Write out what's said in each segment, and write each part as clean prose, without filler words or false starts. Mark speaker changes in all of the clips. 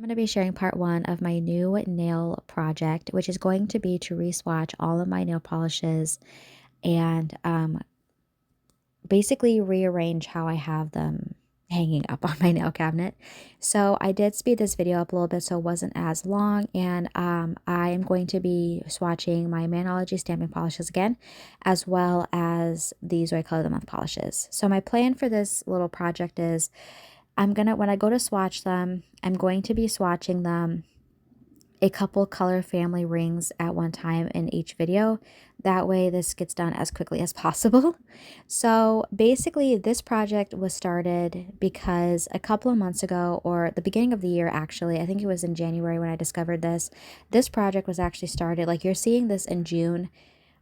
Speaker 1: I'm going to be sharing part one of my new nail project, which is going to be to re-swatch all of my nail polishes and basically rearrange how I have them hanging up on my nail cabinet. So I did speed this video up a little bit so it wasn't as long, and I am going to be swatching my Manology stamping polishes again, as well as these Joy Color of the Month polishes. So my plan for this little project is when I go to swatch them, I'm going to be swatching them a couple color family rings at one time in each video. That way this gets done as quickly as possible. So basically this project was started because a couple of months ago, or the beginning of the year actually, I think it was in January when I discovered this project was actually started. Like, you're seeing this in June,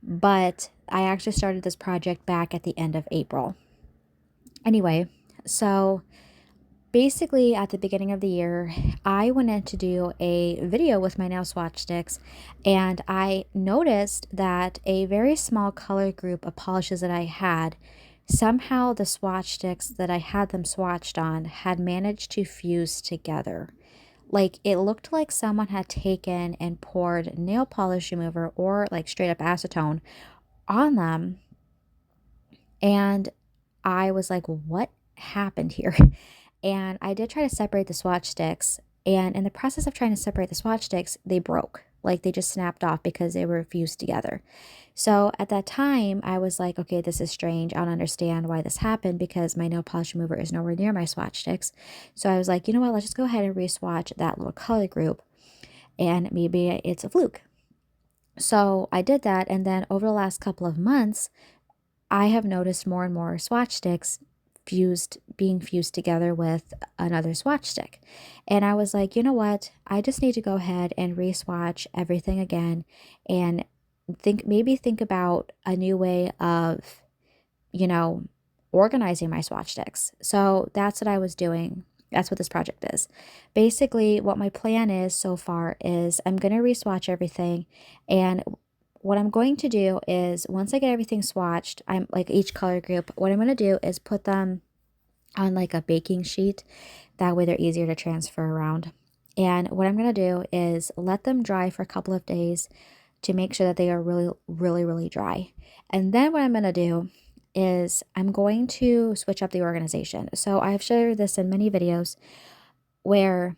Speaker 1: but I actually started this project back at the end of April. Anyway, so basically at the beginning of the year, I went in to do a video with my nail swatch sticks, and I noticed that a very small color group of polishes that I had, somehow the swatch sticks that I had them swatched on had managed to fuse together. Like, it looked like someone had taken and poured nail polish remover or like straight up acetone on them, and I was like, what happened here? And I did try to separate the swatch sticks, and in the process of trying to separate the swatch sticks, they broke. Like, they just snapped off because they were fused together. So at that time, I was like, okay, this is strange. I don't understand why this happened because my nail polish remover is nowhere near my swatch sticks. So I was like, you know what, let's just go ahead and re-swatch that little color group, and maybe it's a fluke. So I did that, and then over the last couple of months, I have noticed more and more swatch sticks being fused together with another swatch stick. And I was like, you know what? I just need to go ahead and re-swatch everything again and think about a new way of, you know, organizing my swatch sticks. So that's what I was doing. That's what this project is. Basically, what my plan is so far is I'm going to re-swatch everything, and what I'm going to do is once I get everything swatched, I'm like each color group, what I'm going to do is put them on like a baking sheet. That way they're easier to transfer around. And what I'm going to do is let them dry for a couple of days to make sure that they are really, really, really dry. And then what I'm going to do is I'm going to switch up the organization. So I've shared this in many videos where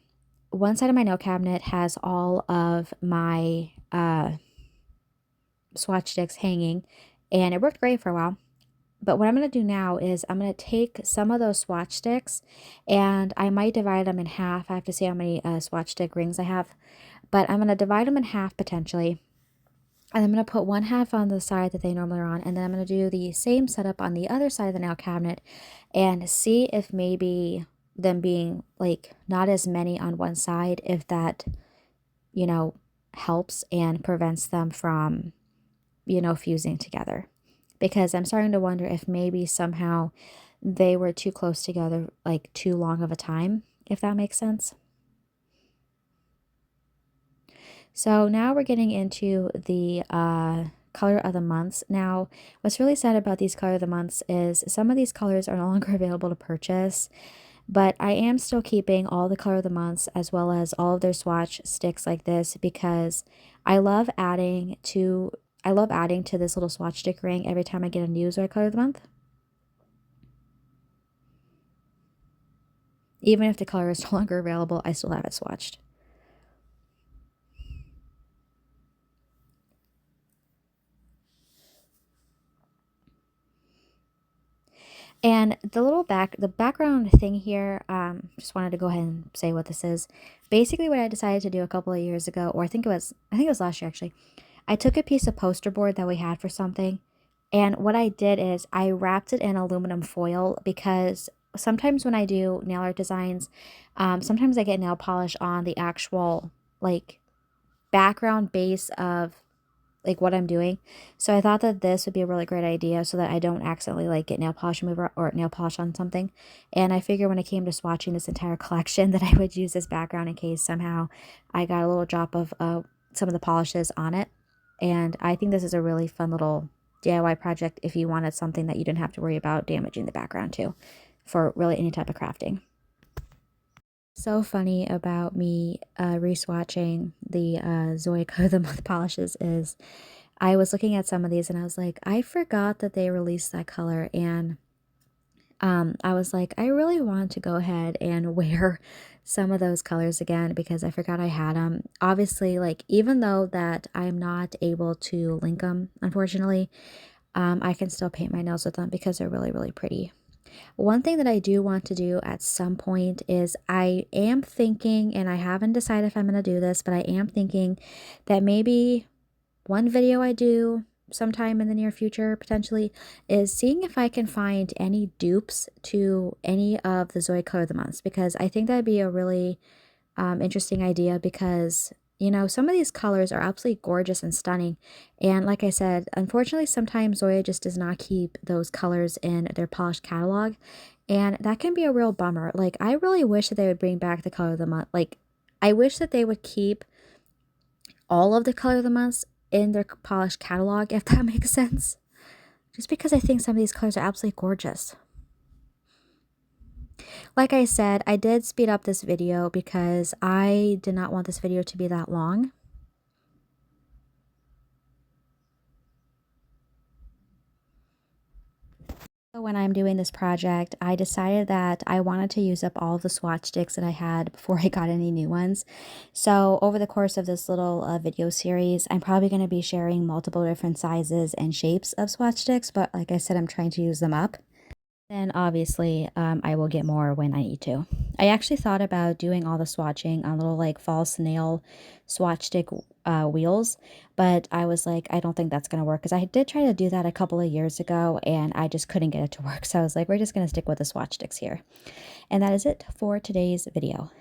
Speaker 1: one side of my nail cabinet has all of my swatch sticks hanging, and it worked great for a while. But what I'm going to do now is I'm going to take some of those swatch sticks, and I might divide them in half. I have to see how many swatch stick rings I have, but I'm going to divide them in half potentially. And I'm going to put one half on the side that they normally are on, and then I'm going to do the same setup on the other side of the nail cabinet and see if maybe them being like not as many on one side, if that, you know, helps and prevents them from, you know, fusing together. Because I'm starting to wonder if maybe somehow they were too close together, like too long of a time, if that makes sense. So now we're getting into the color of the months. Now, what's really sad about these color of the months is some of these colors are no longer available to purchase, but I am still keeping all the color of the months as well as all of their swatch sticks like this, because I love adding to this little swatch stick ring every time I get a new Joy Color of the Month. Even if the color is no longer available, I still have it swatched. And the background thing here, just wanted to go ahead and say what this is. Basically, what I decided to do a couple of years ago, or I think it was last year actually, I took a piece of poster board that we had for something, and what I did is I wrapped it in aluminum foil, because sometimes when I do nail art designs, sometimes I get nail polish on the actual like background base of like what I'm doing. So I thought that this would be a really great idea so that I don't accidentally like get nail polish remover or nail polish on something. And I figured when it came to swatching this entire collection that I would use this background in case somehow I got a little drop of some of the polishes on it. And I think this is a really fun little DIY project if you wanted something that you didn't have to worry about damaging the background to, for really any type of crafting. So funny about me re-swatching the Zoe Color of the Month polishes is I was looking at some of these and I was like, I forgot that they released that color, and I was like, I really want to go ahead and wear some of those colors again because I forgot I had them. Obviously, like even though that I'm not able to link them, unfortunately, I can still paint my nails with them because they're really, really pretty. One thing that I do want to do at some point is I am thinking, and I haven't decided if I'm going to do this, but I am thinking that maybe one video I do sometime in the near future potentially is seeing if I can find any dupes to any of the Zoe Color of the Months, because I think that'd be a really interesting idea because you know some of these colors are absolutely gorgeous and stunning, and like I said, unfortunately sometimes Zoya just does not keep those colors in their polished catalog, and that can be a real bummer. Like I really wish that they would bring back the Color of the Month. Like I wish that they would keep all of the Color of the Months in their polished catalog, if that makes sense, just because I think some of these colors are absolutely gorgeous. Like I said, I did speed up this video because I did not want this video to be that long. So when I'm doing this project, I decided that I wanted to use up all of the swatch sticks that I had before I got any new ones. So over the course of this little video series, I'm probably going to be sharing multiple different sizes and shapes of swatch sticks, but like I said, I'm trying to use them up. Then obviously, I will get more when I need to. I actually thought about doing all the swatching on little like false nail swatch stick wheels, but I was like, I don't think that's going to work because I did try to do that a couple of years ago and I just couldn't get it to work. So I was like, we're just going to stick with the swatch sticks here. And that is it for today's video.